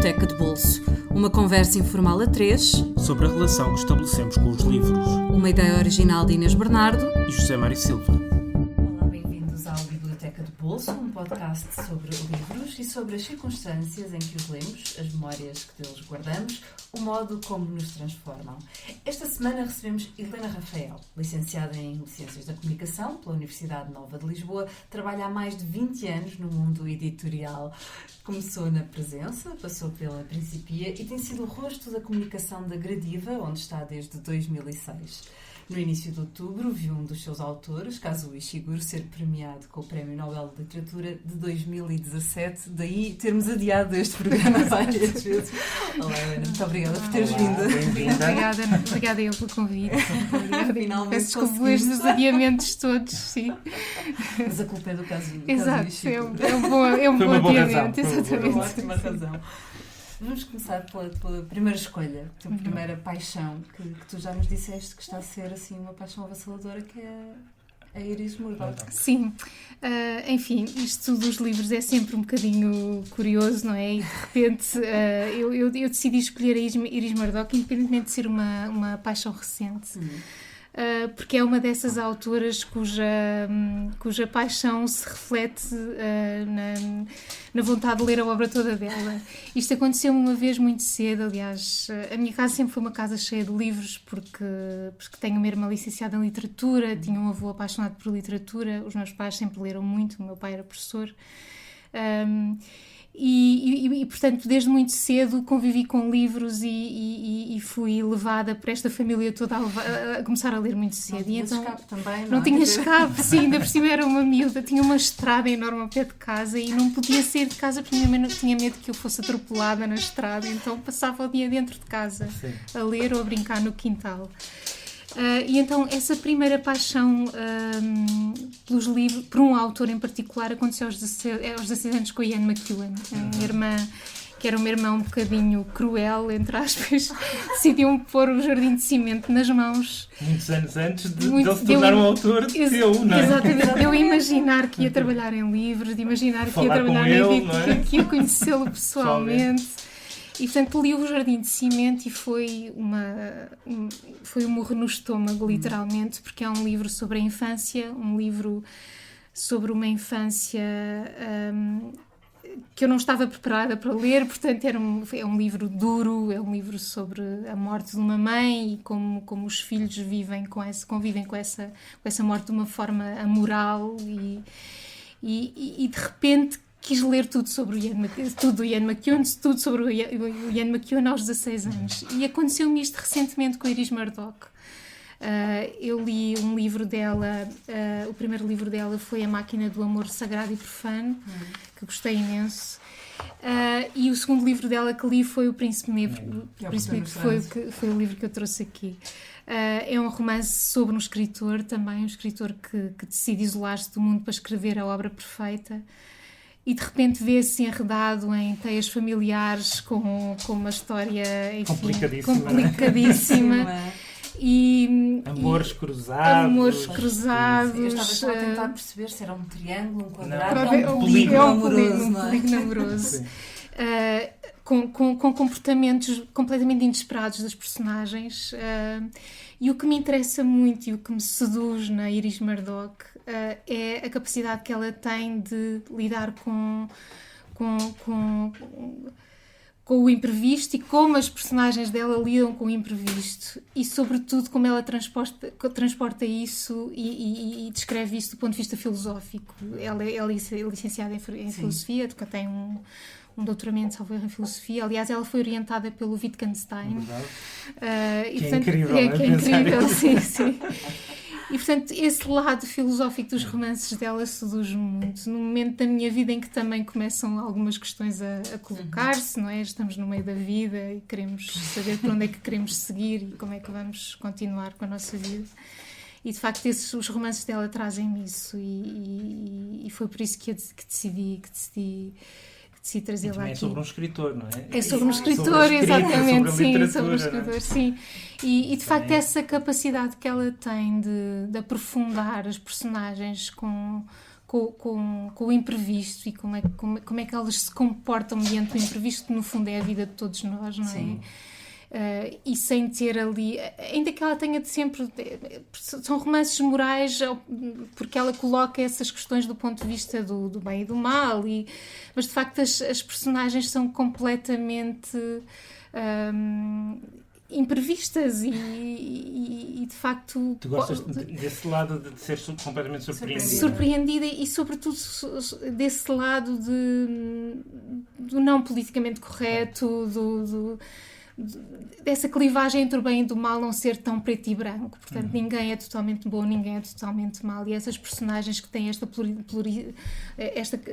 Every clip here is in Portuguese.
Biblioteca de Bolso. Uma conversa informal a três sobre a relação que estabelecemos com os livros. Uma ideia original de Inês Bernardo E José Mário Silva. Olá, bem-vindos ao Biblioteca de Bolso, um podcast sobre livros e sobre as circunstâncias em que os lemos, as memórias que deles guardamos, o modo como nos transformam. Esta semana recebemos Helena Rafael, licenciada em Ciências da Comunicação pela Universidade Nova de Lisboa, trabalha há mais de 20 anos no mundo editorial. Começou na Presença, passou pela Principia e tem sido o rosto da comunicação da Gradiva, onde está desde 2006. No início de outubro, viu um dos seus autores, Kazuo Ishiguro, ser premiado com o Prémio Nobel de Literatura de 2017. Daí termos adiado este programa várias vezes. Olá, Ana, muito obrigada por teres vindo. Obrigada eu pelo convite. Finalmente Peço desculpas dos adiamentos todos, sim. Mas a culpa é do Kazuo Exato, Ishiguro. é um bom Foi adiamento, uma exatamente. Ótima razão. Vamos começar pela primeira escolha, a tua primeira paixão, que tu já nos disseste que está a ser assim uma paixão avassaladora, que é a Iris Murdoch. Sim, enfim, isto dos livros é sempre um bocadinho curioso, não é? E de repente eu decidi escolher a Iris Murdoch, independentemente de ser uma paixão recente. Porque é uma dessas autoras cuja paixão se reflete na vontade de ler a obra toda dela. Isto aconteceu uma vez muito cedo, aliás, a minha casa sempre foi uma casa cheia de livros, porque tenho uma irmã licenciada em literatura, tinha um avô apaixonado por literatura, os meus pais sempre leram muito, o meu pai era professor. E, portanto, desde muito cedo convivi com livros e fui levada por esta família toda a começar a ler muito cedo. Não tinha então, escape também, não tinha escape, sim, ainda por cima era uma miúda, tinha uma estrada enorme ao pé de casa e não podia sair de casa porque tinha medo que eu fosse atropelada na estrada, então passava o dia dentro de casa, sim, a ler ou a brincar no quintal. E então essa primeira paixão pelos livros, por um autor em particular, aconteceu aos 16 anos com a Ian McEwan, a minha irmã, que era uma irmã um bocadinho cruel, entre aspas, decidiu-me pôr o Jardim de Cimento nas mãos. Muitos anos antes de ele se tornar um autor teu, não é? Exatamente, de eu imaginar que ia trabalhar em livros, de imaginar que ia trabalhar na editora, que ia conhecê-lo pessoalmente. E, portanto, li o Jardim de Cimento e foi um murro no estômago, literalmente, porque é um livro sobre a infância, um livro sobre uma infância que eu não estava preparada para ler, portanto, é um livro duro, é um livro sobre a morte de uma mãe e como os filhos convivem com essa morte de uma forma amoral e de repente quis ler tudo sobre tudo do Ian McEwan, tudo sobre o Ian McEwan aos 16 anos. E aconteceu-me isto recentemente com a Iris Murdoch. Eu li um livro dela, o primeiro livro dela foi A Máquina do Amor Sagrado e Profano, que gostei imenso. E o segundo livro dela que li foi O Príncipe Negro, foi o livro que eu trouxe aqui. É um romance sobre um escritor também, um escritor que decide isolar-se do mundo para escrever a obra perfeita. E de repente vê-se enredado em teias familiares com uma história, enfim, complicadíssima. E amores cruzados. Eu estava só a tentar perceber se era um triângulo, um quadrado, um polígono amoroso. Com comportamentos completamente inesperados das personagens. E o que me interessa muito e o que me seduz na Iris Murdoch é a capacidade que ela tem de lidar com o imprevisto e como as personagens dela lidam com o imprevisto e, sobretudo, como ela transporta isso e descreve isso do ponto de vista filosófico. Ela é licenciada em filosofia, tem um doutoramento, salvo erro, em filosofia. Aliás, ela foi orientada pelo Wittgenstein. Incrível, que é incrível, sim. E, portanto, esse lado filosófico dos romances dela seduz-me muito. No momento da minha vida em que também começam algumas questões a colocar-se, não é? Estamos no meio da vida e queremos saber para onde é que queremos seguir e como é que vamos continuar com a nossa vida. E, de facto, os romances dela trazem-me isso. E foi por isso que decidi trazê-la aqui. É sobre um escritor, não é? É sobre um escritor, exatamente, sobre um escritor, sim. E de facto essa capacidade que ela tem de aprofundar as personagens com com o imprevisto e como é que elas se comportam mediante o imprevisto, que no fundo é a vida de todos nós, não é? Sim. E sem ter ali, ainda que ela tenha de sempre, são romances morais, porque ela coloca essas questões do ponto de vista do bem e do mal, mas de facto as personagens são completamente imprevistas e de facto... Tu gostas desse lado de ser completamente surpreendida? Surpreendida e sobretudo desse lado do não politicamente correto, dessa clivagem entre o bem e do mal não ser tão preto e branco. Portanto, ninguém é totalmente bom, ninguém é totalmente mau. E essas personagens que têm esta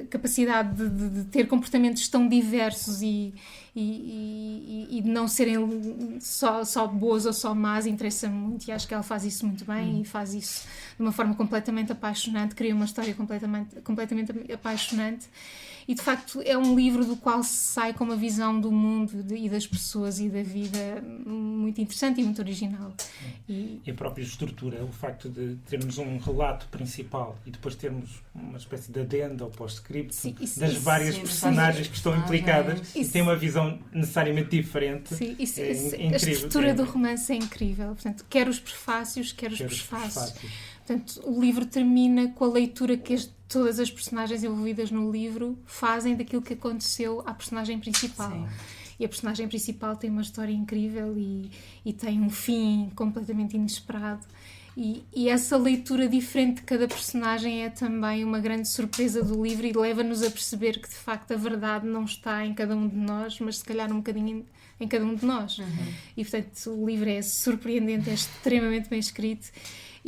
capacidade de ter comportamentos tão diversos e de não serem só boas ou só más, interessa muito. E acho que ela faz isso muito bem e faz isso de uma forma completamente apaixonante, cria uma história completamente apaixonante. E, de facto, é um livro do qual se sai com uma visão do mundo e das pessoas e da vida muito interessante e muito original. E a própria estrutura, o facto de termos um relato principal e depois termos uma espécie de adendo ou post-script das várias personagens que estão implicadas e tem uma visão necessariamente diferente. Sim, é incrível. A estrutura do romance é incrível. Portanto, quer os prefácios, quer os pós-fácios. Portanto, o livro termina com a leitura que todas as personagens envolvidas no livro fazem daquilo que aconteceu à personagem principal. Sim. E a personagem principal tem uma história incrível e tem um fim completamente inesperado. E essa leitura diferente de cada personagem é também uma grande surpresa do livro e leva-nos a perceber que, de facto, a verdade não está em cada um de nós, mas se calhar um bocadinho em cada um de nós. E, portanto, o livro é surpreendente, é extremamente bem escrito.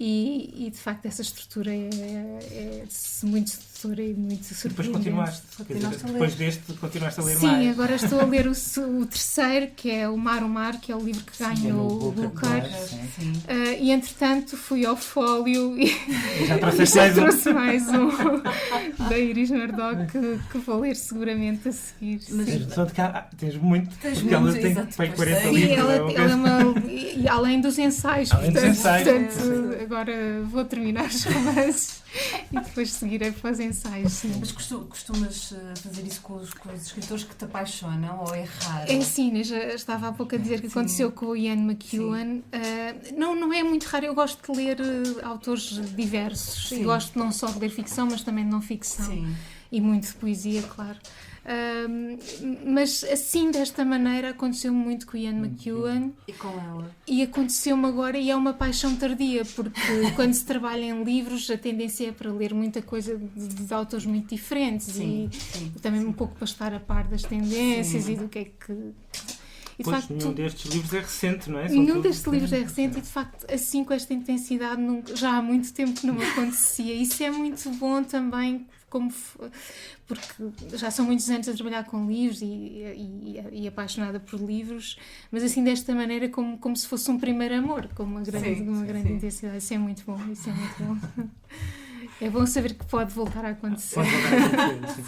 E de facto essa estrutura é muito sedutora e muito surpreendente. Depois deste continuaste a ler mais? Sim, mais. agora estou a ler o terceiro, que é o Mar, que é o livro que ganhou o Booker. E entretanto fui ao Fólio e já trouxe mais um da Iris Murdoch que vou ler seguramente a seguir. Tens muito, porque ela tem 40 livros. Ela é uma... E além dos ensaios. Portanto, agora vou terminar os romances e depois seguirei para os ensaios. Sim. Mas costumas fazer isso com os escritores que te apaixonam ou é raro? É sim, eu já estava há pouco a dizer que aconteceu com o Ian McEwan. Não é muito raro, eu gosto de ler autores diversos. E gosto não só de ler ficção, mas também de não ficção. Sim. E muito de poesia, claro. Mas assim, desta maneira, aconteceu muito com o Ian McEwan e com ela. E aconteceu-me agora, e é uma paixão tardia, porque quando se trabalha em livros a tendência é para ler muita coisa de autores muito diferentes e também um pouco para estar a par das tendências e do que é que... E, de facto, nenhum destes livros é recente, não é? Nenhum destes livros é recente e, de facto, assim com esta intensidade já há muito tempo que não me acontecia. Isso é muito bom também, porque já são muitos anos a trabalhar com livros e apaixonada por livros, mas assim desta maneira como se fosse um primeiro amor, com uma grande intensidade. Isso é muito bom, É bom saber que pode voltar a acontecer. Pode voltar a acontecer,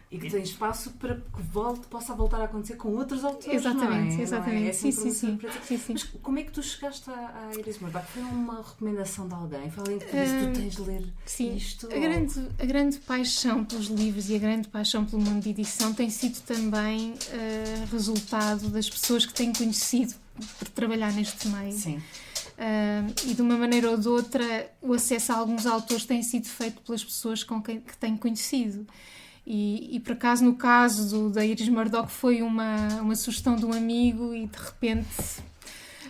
E que tem espaço para que possa voltar a acontecer com outros autores. Exatamente, exatamente. Sim. Mas como é que tu chegaste à Iris Murdoch? Foi uma recomendação de alguém? Foi alguém que te disse, tu tens de ler isto? A grande paixão pelos livros e a grande paixão pelo mundo de edição tem sido também resultado das pessoas que tenho conhecido por trabalhar neste meio. Sim. E de uma maneira ou de outra o acesso a alguns autores tem sido feito pelas pessoas que tenho conhecido. E por acaso, no caso da Iris Murdoch, foi uma sugestão de um amigo e de repente,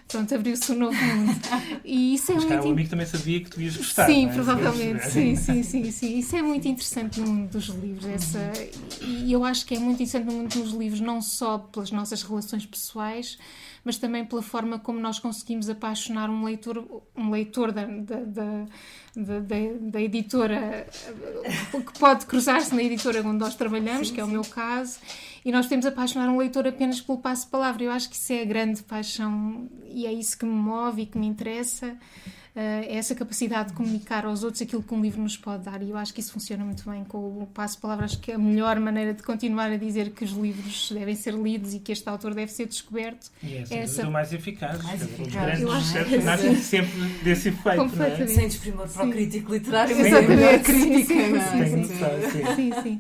pronto, abriu-se um novo mundo. E isso é mas muito... o amigo também sabia que tu ias gostar. Sim, não é? provavelmente. Sim. Isso é muito interessante no mundo dos livros. E eu acho que é muito interessante no mundo dos livros, não só pelas nossas relações pessoais, mas também pela forma como nós conseguimos apaixonar um leitor da editora, que pode cruzar-se na editora onde nós trabalhamos, que é o meu caso, e nós podemos apaixonar um leitor apenas pelo passo-palavra. Eu acho que isso é a grande paixão e é isso que me move e que me interessa. essa capacidade de comunicar aos outros aquilo que um livro nos pode dar, e eu acho que isso funciona muito bem com o Passo-Palavra. Acho que a melhor maneira de continuar a dizer que os livros devem ser lidos e que este autor deve ser descoberto é essa... o mais eficaz. Os grandes eu acho sucessos nascem sempre desse efeito, não é? Sem desprimor para o crítico literário, exatamente, crítica. Sim.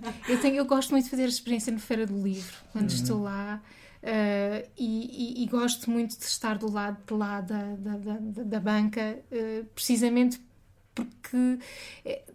Eu gosto muito de fazer a experiência no Feira do Livro, quando estou lá. E gosto muito de estar do lado de lá da banca, precisamente porque,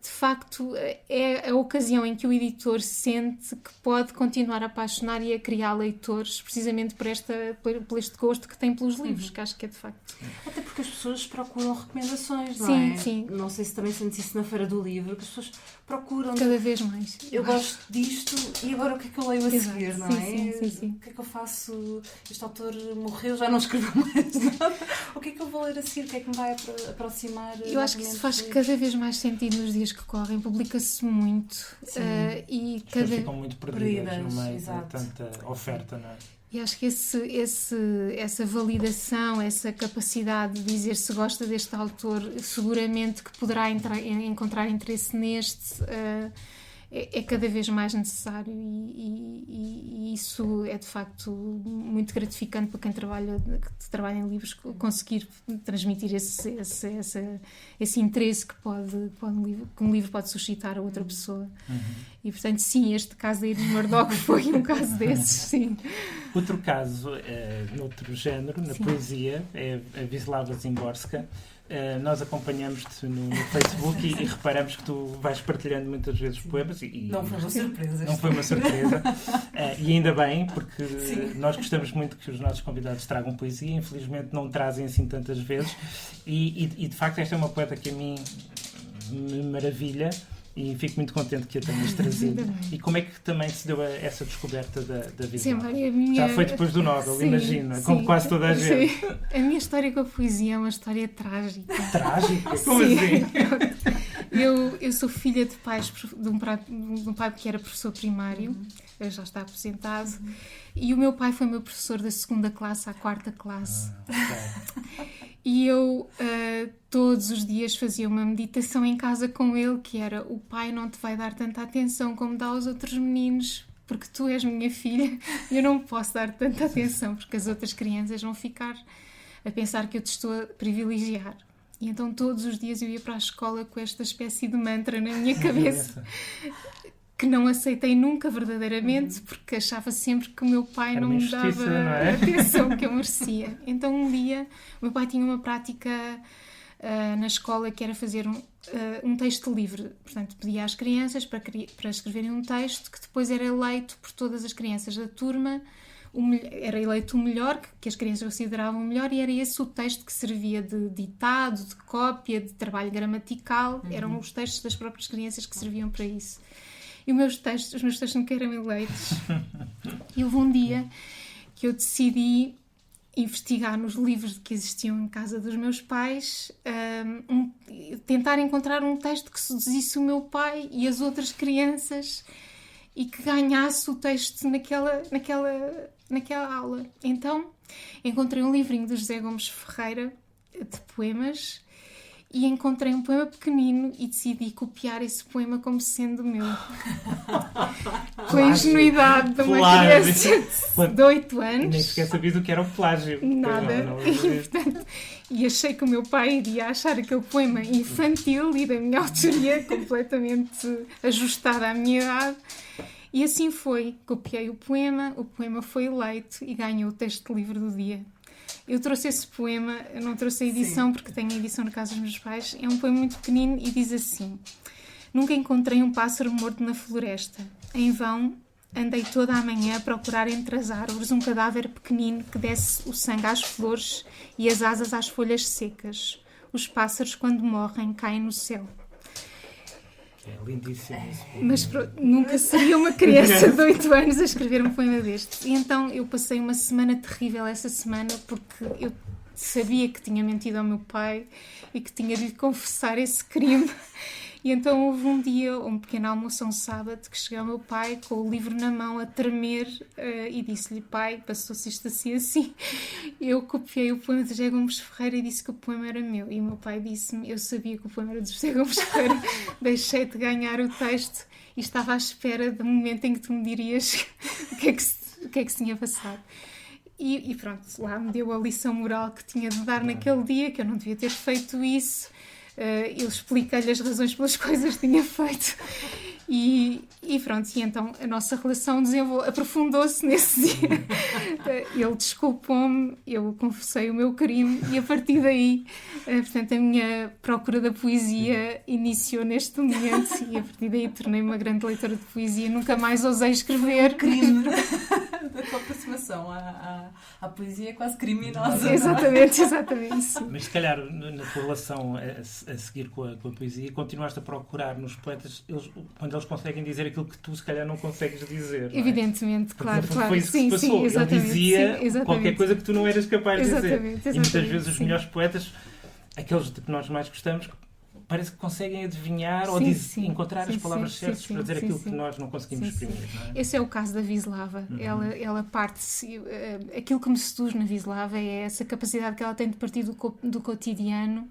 de facto, é a ocasião em que o editor sente que pode continuar a apaixonar e a criar leitores, precisamente por este gosto que tem pelos livros, que acho que é de facto. Até porque as pessoas procuram recomendações, não sim, é? Sim. Não sei se também sentes isso na Feira do Livro, que as pessoas procuram... Cada vez mais. Eu gosto disto e agora o que é que eu leio a seguir, não é? Sim. O que é que eu faço? Este autor morreu, já não escreveu mais nada. O que é que eu vou ler a seguir? O que é que me vai aproximar? Eu acho que isso faz cada vez mais sentido nos dias que correm. Publica-se muito. E as pessoas ficam muito perdidas no meio de tanta oferta, não é? E acho que essa validação, essa capacidade de dizer se gosta deste autor, seguramente que poderá encontrar interesse neste, é cada vez mais necessário, e isso é de facto muito gratificante para quem trabalha em livros, conseguir transmitir esse interesse que um livro pode suscitar a outra pessoa. E portanto, sim, este caso da Iris Murdoch foi um caso desses, sim. Outro caso, noutro género, na poesia, é a Wisława Szymborska. Nós acompanhamos-te no Facebook e reparamos que tu vais partilhando muitas vezes poemas. Não foi uma surpresa. Não foi uma surpresa. E ainda bem, porque nós gostamos muito que os nossos convidados tragam poesia. Infelizmente não trazem assim tantas vezes. E de facto esta é uma poeta que a mim me maravilha. E fico muito contente que a tenhas trazido. E como é que também se deu essa descoberta da vida? Já foi depois do Nobel, imagina, como quase toda a gente. Sim. A minha história com a poesia é uma história trágica. Trágica? Como assim? Eu sou filha de pais de um pai que era professor primário, já está aposentado, e o meu pai foi meu professor da 2ª classe à 4ª classe. E eu todos os dias fazia uma meditação em casa com ele, que era: o pai não te vai dar tanta atenção como dá aos outros meninos, porque tu és minha filha e eu não posso dar tanta atenção, porque as outras crianças vão ficar a pensar que eu te estou a privilegiar. E então todos os dias eu ia para a escola com esta espécie de mantra na minha cabeça, que não aceitei nunca verdadeiramente, porque achava sempre que o meu pai não me dava a atenção que eu merecia. Então um dia o meu pai tinha uma prática na escola, que era fazer um texto livre. Portanto, pedia às crianças para escreverem um texto que depois era eleito por todas as crianças da turma. Era eleito o melhor, que as crianças consideravam o melhor, e era esse o texto que servia de ditado, de cópia, de trabalho gramatical. Eram os textos das próprias crianças que serviam para isso. E os meus textos nunca eram eleitos. E houve um dia que eu decidi investigar nos livros que existiam em casa dos meus pais, tentar encontrar um texto que seduzisse o meu pai e as outras crianças e que ganhasse o texto naquela aula. Então encontrei um livrinho do José Gomes Ferreira de poemas e encontrei um poema pequenino e decidi copiar esse poema como sendo meu. Com a ingenuidade de uma criança de 8 anos. Nem sequer sabia do que era o plágio. Nada. E achei que o meu pai iria achar aquele poema infantil e da minha autoria, completamente ajustada à minha idade. E assim foi. Copiei o poema foi eleito e ganhou o texto livre do dia. Eu trouxe esse poema, eu não trouxe a edição porque tenho a edição na casa dos meus pais. É um poema muito pequenino e diz assim: nunca encontrei um pássaro morto na floresta. Em vão, andei toda a manhã a procurar entre as árvores um cadáver pequenino que desse o sangue às flores e as asas às folhas secas. Os pássaros, quando morrem, caem no céu. É lindíssimo isso. Mas nunca seria uma criança de 8 anos a escrever um poema destes. E então eu passei uma semana terrível essa semana, porque eu sabia que tinha mentido ao meu pai e que tinha de lhe confessar esse crime. E então houve um dia, um pequeno almoço, um sábado, que chegou o meu pai com o livro na mão a tremer e disse-lhe: pai, passou-se isto assim. Eu copiei o poema de José Gomes Ferreira e disse que o poema era meu. E o meu pai disse-me: eu sabia que o poema era de José Gomes Ferreira, deixei de ganhar o texto e estava à espera do momento em que tu me dirias o que é que se tinha passado. E pronto, lá me deu a lição moral que tinha de dar naquele dia, que eu não devia ter feito isso. Eu expliquei-lhe as razões pelas coisas que tinha feito. E pronto, e então a nossa relação aprofundou-se nesse dia. Ele desculpou-me, eu confessei o meu crime e a partir daí, portanto, a minha procura da poesia iniciou neste momento e a partir daí tornei-me uma grande leitora de poesia. Nunca mais ousei escrever. Crime da tua aproximação à poesia quase criminosa. Exatamente. Sim. Mas se calhar na tua relação a seguir com a poesia, continuaste a procurar nos poetas quando eles conseguem dizer aquilo que tu se calhar não consegues dizer. Não é? Evidentemente, claro. Foi isso que se passou. Ele dizia qualquer coisa que tu não eras capaz de dizer. E muitas vezes os melhores poetas, aqueles de que nós mais gostamos, parece que conseguem adivinhar ou encontrar as palavras certas para dizer aquilo que nós não conseguimos exprimir. Não é? Esse é o caso da Wisława. Ela parte... Aquilo que me seduz na Wisława é essa capacidade que ela tem de partir do cotidiano.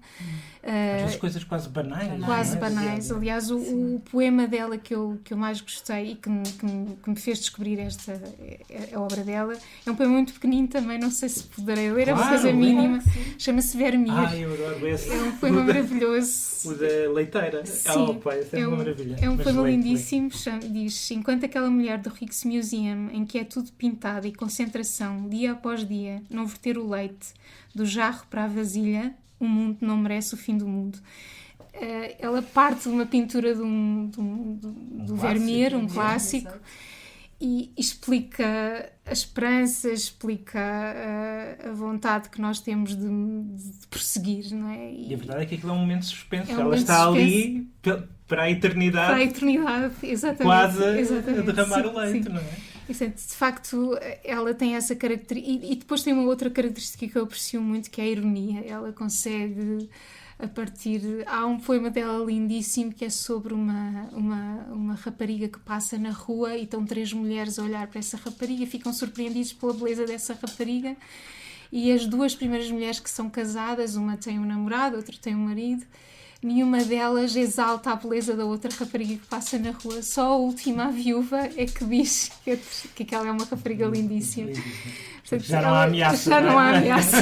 Às vezes coisas quase banais. Quase banais. Aliás, o poema dela que eu mais gostei e que me fez descobrir a obra dela é um poema muito pequenino também, não sei se poderei ler, é uma coisa mínima. Chama-se Vermeer. Eu adoro esse. É um poema maravilhoso. O da leiteira. Sim, é uma maravilha. É um poema lindíssimo. Diz: enquanto aquela mulher do Rijksmuseum, em que é tudo pintado e concentração, dia após dia, não verter o leite do jarro para a vasilha, o mundo não merece o fim do mundo. Ela parte de uma pintura do Vermeer, um clássico. E explica a esperança, explica a vontade que nós temos de prosseguir, não é? E a verdade é que aquilo é um momento de suspenso. Ela está ali para a eternidade. Para a eternidade, exatamente. Quase a derramar o leite, não é? De facto, ela tem essa característica. E depois tem uma outra característica que eu aprecio muito, que é a ironia. Ela consegue... Há um poema dela lindíssimo que é sobre uma rapariga que passa na rua e estão 3 mulheres a olhar para essa rapariga e ficam surpreendidos pela beleza dessa rapariga e as 2 primeiras mulheres que são casadas, uma tem um namorado, outra tem um marido, nenhuma delas exalta a beleza da outra rapariga que passa na rua, só a última, a viúva, é que diz que aquela é uma rapariga lindíssima. Portanto, já não há ameaça. Já não há ameaça.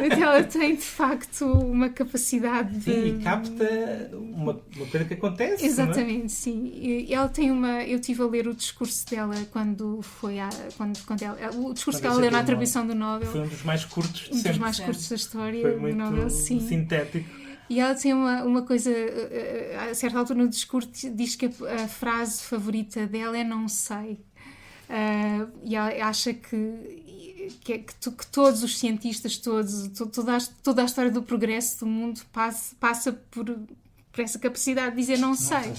Então, ela tem, de facto, uma capacidade de... Sim, e capta uma coisa que acontece. Exatamente, não é? sim. E ela tem uma... Eu estive a ler o discurso dela quando foi... O discurso que ela leu na atribuição do Nobel. Foi um dos mais curtos de sempre. Um dos mais curtos da história foi muito do Nobel, sim. Sintético. E ela tem uma coisa... A certa altura no discurso diz que a frase favorita dela é não sei. E ela acha que todos os cientistas, toda a história do progresso do mundo passa por essa capacidade de dizer não sei.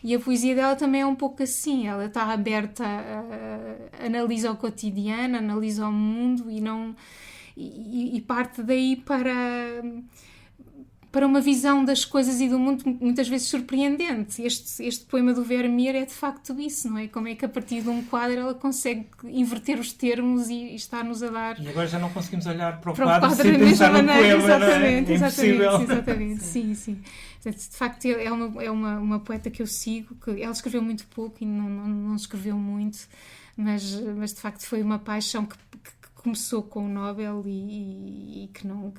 E a poesia dela também é um pouco assim, ela está aberta, analisa o cotidiano, analisa o mundo e parte daí para uma visão das coisas e do mundo muitas vezes surpreendente. Este poema do Vermeer é de facto isso, não é? Como é que a partir de um quadro ela consegue inverter os termos e está-nos a dar... E agora já não conseguimos olhar para o quadro sem da pensar mesma no maneira, poema, exatamente, não é? Exatamente, sim. Portanto, de facto, é uma poeta que eu sigo, que ela escreveu muito pouco e não escreveu muito, mas de facto foi uma paixão que começou com o Nobel e que não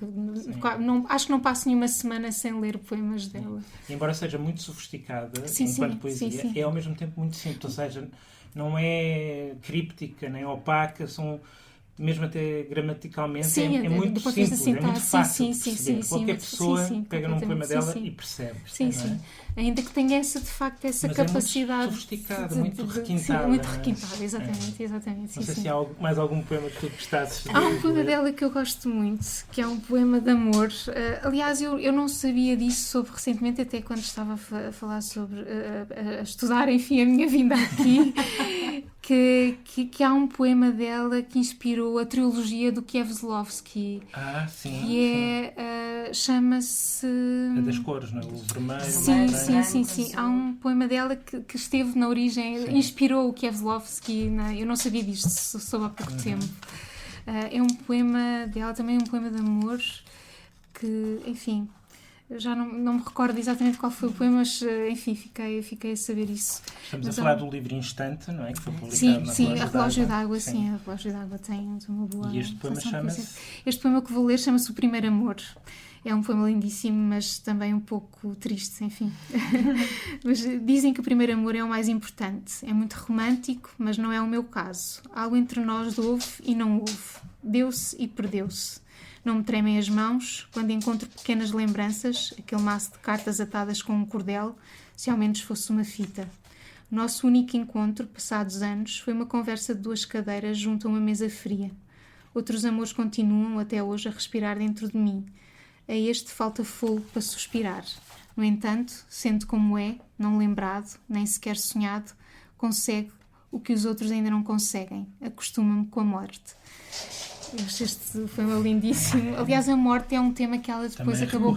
acho que não passo nenhuma semana sem ler poemas dela. Embora seja muito sofisticada enquanto poesia, é ao mesmo tempo muito simples, ou seja, não é críptica nem opaca, são mesmo até gramaticalmente é muito simples, é muito fácil de perceber. Qualquer pessoa pega num poema dela e percebe. Sim. Ainda que tenha de facto essa mas capacidade. É muito sofisticada, muito requintada. Muito requintada, exatamente. Não sei se há mais algum poema que tu gostasses. Há um poema dela que eu gosto muito, que é um poema de amor. Aliás, eu não sabia disso recentemente, até quando estava a falar sobre a estudar, enfim, a minha vinda aqui. que há um poema dela que inspirou a trilogia do Kieslowski. Sim. Que é, chama-se... É das cores, não é? O vermelho, Sim. Há um poema dela que esteve na origem, inspirou o Kieslowski. Eu não sabia disto, soube há pouco tempo. É um poema dela, também um poema de amor, que, enfim... Já não me recordo exatamente qual foi o poema, mas, enfim, fiquei a saber isso. Estamos a falar do livro Instante, não é? Que foi publicado na Sim, a Relógio d'Água, sim, a Relógio d'Água tem uma boa... E este poema chama-se? Este poema que vou ler chama-se O Primeiro Amor. É um poema lindíssimo, mas também um pouco triste, enfim. Mas dizem que o primeiro amor é o mais importante. É muito romântico, mas não é o meu caso. Algo entre nós houve e não houve. Deu-se e perdeu-se. Não me tremem as mãos quando encontro pequenas lembranças, aquele maço de cartas atadas com um cordel, se ao menos fosse uma fita. O nosso único encontro, passados anos, foi uma conversa de 2 cadeiras junto a uma mesa fria. Outros amores continuam até hoje a respirar dentro de mim. A este falta fogo para suspirar. No entanto, sendo como é, não lembrado, nem sequer sonhado, consegue o que os outros ainda não conseguem. Acostuma-me com a morte. Este foi um lindíssimo. Aliás, a morte é um tema que ela depois acabou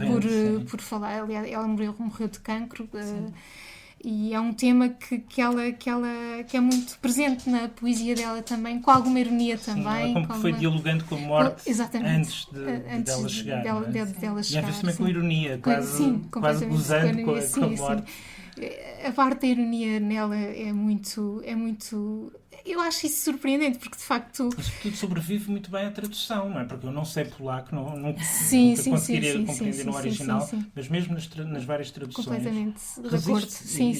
por falar. Aliás, ela morreu de cancro. E é um tema que é muito presente na poesia dela também, com alguma ironia também. Ela foi dialogando com a morte antes dela chegar. Dela chegar. E às vezes também com ironia, quase gozando com a morte. A parte da ironia nela é muito... Eu acho isso surpreendente, porque de facto... Mas tudo sobrevive muito bem à tradução, não é? Porque eu não sei polaco, nunca conseguiria compreender no original, mas mesmo nas várias traduções... Completamente de acordo. Sim.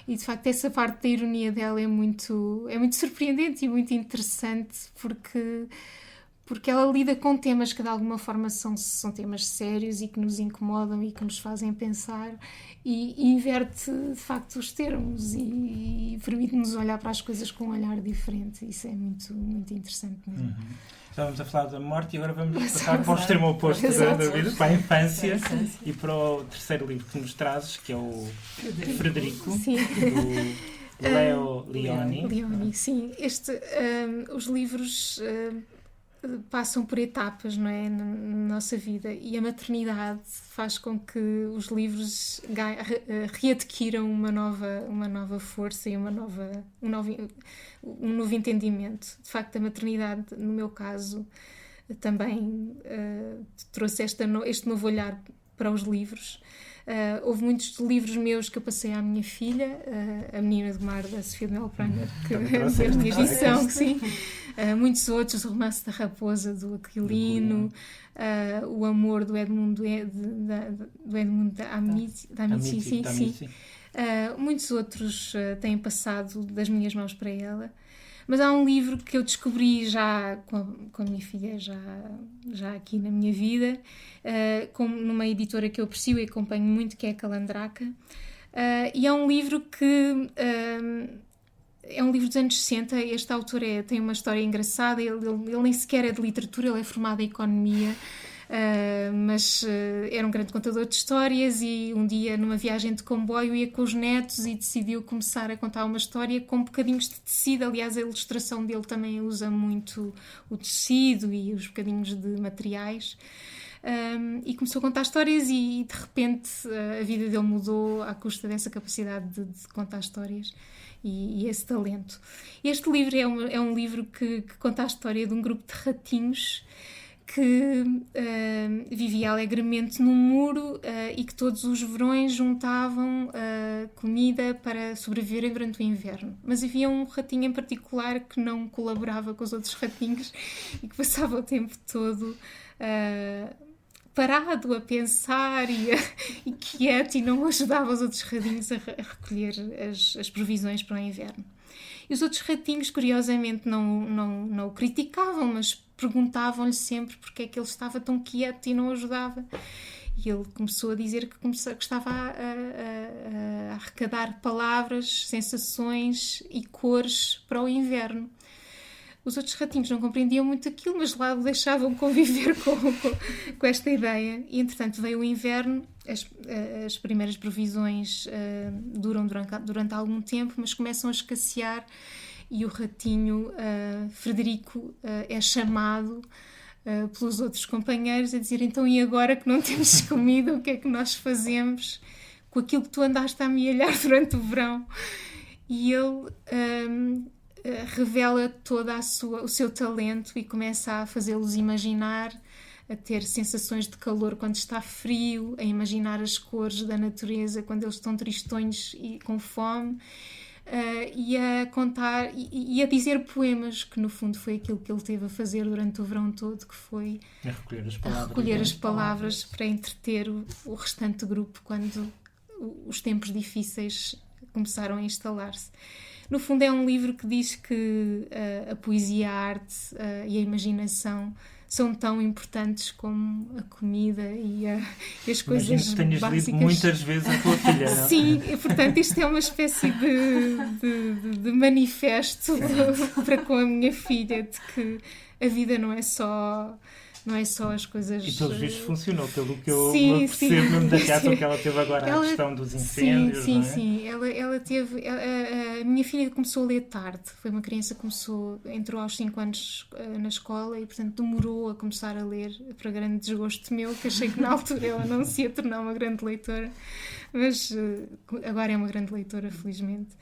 E de facto essa parte da ironia dela é muito surpreendente e muito interessante, porque ela lida com temas que de alguma forma são temas sérios e que nos incomodam e que nos fazem pensar, e inverte de facto os termos e permite-nos olhar para as coisas com um olhar diferente. Isso é muito, muito interessante mesmo. Estávamos a falar da morte e agora vamos passar para o extremo oposto da vida, para a infância e para o terceiro livro que nos trazes, que é o Frederico, do Leo Lionni. Sim. Os livros... passam por etapas, não é, na nossa vida, e a maternidade faz com que os livros readquiram uma nova força e um novo entendimento. De facto, a maternidade, no meu caso, também trouxe este novo olhar para os livros. Houve muitos livros meus que eu passei à minha filha, A Menina do Mar, da Sofia de Melprenner, que é a minha edição, sim. Muitos outros, O Romance da Raposa, do Aquilino, O Amor, do Edmund da Amici, sim. Muitos outros têm passado das minhas mãos para ela. Mas há um livro que eu descobri já com a minha filha, já aqui na minha vida, numa editora que eu aprecio e acompanho muito, que é a Calandraca. E é um livro que... é um livro dos anos 60. Este autor tem uma história engraçada. Ele nem sequer é de literatura, ele é formado em economia. Mas era um grande contador de histórias, e um dia numa viagem de comboio ia com os netos e decidiu começar a contar uma história com bocadinhos de tecido. Aliás, a ilustração dele também usa muito o tecido e os bocadinhos de materiais. E começou a contar histórias, e de repente a vida dele mudou à custa dessa capacidade de contar histórias e esse talento. Este livro é um livro que conta a história de um grupo de ratinhos que vivia alegremente num muro e que todos os verões juntavam comida para sobreviverem durante o inverno. Mas havia um ratinho em particular que não colaborava com os outros ratinhos e que passava o tempo todo parado a pensar e quieto, e não ajudava os outros ratinhos a recolher as provisões para o inverno. E os outros ratinhos, curiosamente, não o criticavam, mas perguntavam-lhe sempre porque é que ele estava tão quieto e não ajudava. E ele começou a dizer que estava a arrecadar palavras, sensações e cores para o inverno. Os outros ratinhos não compreendiam muito aquilo, mas lá o deixavam conviver com esta ideia. E, entretanto, veio o inverno, as primeiras previsões duram durante algum tempo, mas começam a escassear e o ratinho Frederico é chamado pelos outros companheiros a dizer: então, e agora que não temos comida, o que é que nós fazemos com aquilo que tu andaste a amealhar durante o verão? E ele revela todo o seu talento e começa a fazê-los imaginar, a ter sensações de calor quando está frio, a imaginar as cores da natureza quando eles estão tristonhos e com fome, e a contar e a dizer poemas, que no fundo foi aquilo que ele teve a fazer durante o verão todo, que foi a recolher as palavras para entreter o restante grupo quando os tempos difíceis começaram a instalar-se. No fundo é um livro que diz que a poesia, a arte e a imaginação são tão importantes como a comida e as coisas básicas. Imagino que tenhas lido muitas vezes a tua filha, não? Sim, portanto isto é uma espécie de manifesto para com a minha filha, de que a vida não é só as coisas... E pelos vistos funcionou, pelo que eu percebo mesmo da reação que ela teve agora à questão dos incêndios, não é? Sim. Ela teve... A minha filha começou a ler tarde. Foi uma criança que entrou aos 5 anos na escola e, portanto, demorou a começar a ler, para grande desgosto meu, que achei que na altura ela não se ia tornar uma grande leitora, mas agora é uma grande leitora, felizmente.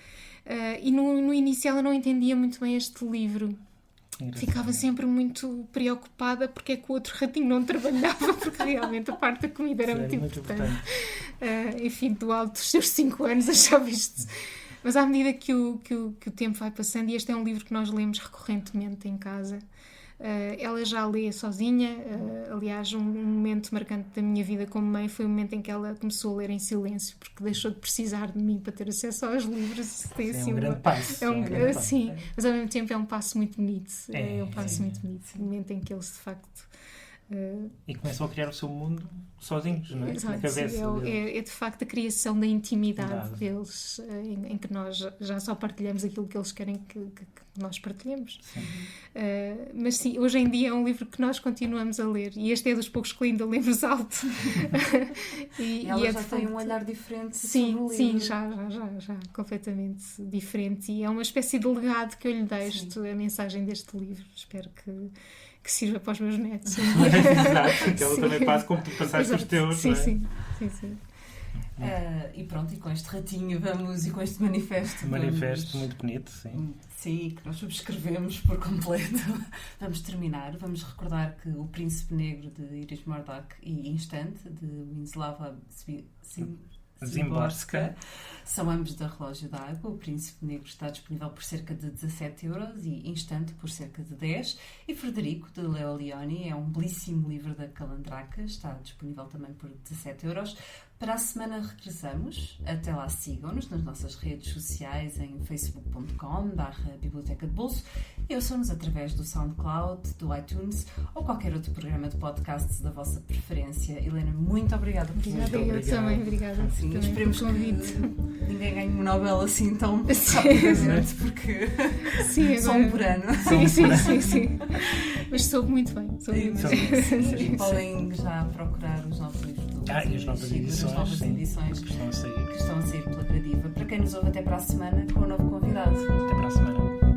E no início ela não entendia muito bem este livro. Ficava sempre muito preocupada porque é que o outro ratinho não trabalhava, porque realmente a parte da comida era muito importante. Enfim, do alto dos seus 5 anos achava isto. Mas à medida que o tempo vai passando, e este é um livro que nós lemos recorrentemente em casa, ela já lê sozinha. Aliás, um momento marcante da minha vida como mãe foi o momento em que ela começou a ler em silêncio, porque deixou de precisar de mim para ter acesso aos livros. Tem assim, um grande passo. Sim, mas ao mesmo tempo é um passo muito bonito. É um passo muito bonito. O momento em que eles, de facto... E começam a criar o seu mundo sozinhos, não é? Exato, na cabeça. É de facto a criação da intimidade deles, em que nós já só partilhamos aquilo que eles querem que nós partilhemos. Mas sim, hoje em dia é um livro que nós continuamos a ler, e este é dos poucos que ainda lemos alto. e ela já tem um olhar diferente sobre o livro. Sim, já, completamente diferente, e é uma espécie de legado que eu lhe deixo, a mensagem deste livro. Espero que sirva para os meus netos. Exato, que ela também passe como tu passaste os teus, não é? Sim. E pronto, e com este ratinho e com este manifesto. Muito bonito, sim. Sim, que nós subscrevemos por completo. Vamos terminar. Vamos recordar que O Príncipe Negro, de Iris Murdoch, e Instante, de Wisława Szymborska, são ambos da Relógio d'Água. O Príncipe Negro está disponível por cerca de 17€ e Instante por cerca de 10. E Frederico, de Leo Lionni, é um belíssimo livro da Calandraca, está disponível também por 17€. Para a semana regressamos. Até lá, sigam-nos nas nossas redes sociais em facebook.com/Biblioteca de Bolso. E ouçam-nos através do SoundCloud, do iTunes ou qualquer outro programa de podcasts da vossa preferência. Helena, muito obrigada por vir. Eu também, obrigada. Sim, esperemos que ninguém ganhe uma novela assim tão rapidamente, porque só um por ano. Sim. Mas soube muito bem. E podem já procurar os novos livros do e as novas edições que estão a sair pela Gradiva. Para quem nos ouve, até para a semana com um novo convidado. Até para a semana.